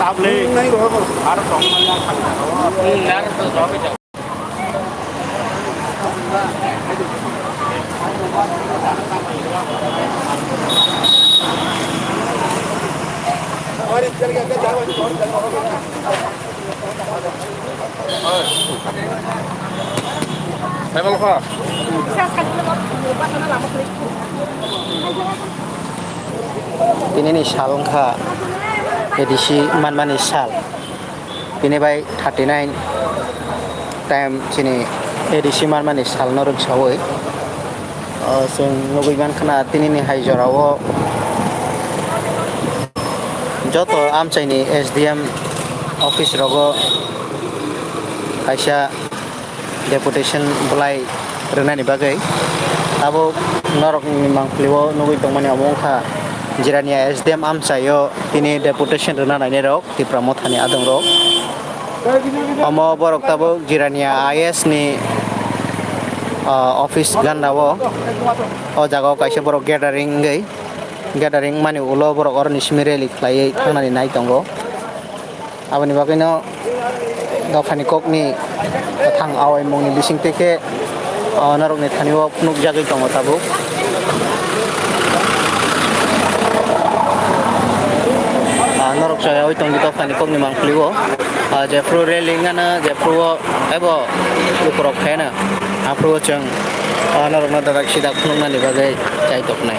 साबले नहीं हो Bharat Level kok? Ini nih salongka edisi man sal. Ini by 39 time sini edisi man sal noruk sawoi. Sing nugiman kena ini nih hai jorawo. Joto amca ini SDM office rogo kaisa deputation belai renani bagai abo norok memang kliwo nugui tongmani amongka jirania SDM amsayo ini deputation renana ni rok di pramothani adong rok amo borok tabo jirania IS ni office gandawo o jago kaisa borok gathering mani ulo borok orni smireli khlai thanani nai tongo aboni bagino gafani kokni thang awai mongni bising teke narok ni thaniwo phunuk jagoi tongo tabo narok saya oi tong gafani kokni mangkliwo je pro railing ana je pro ebo lukorok khena apro chang narok na dadak sidak phunuk nani bagai chai toknai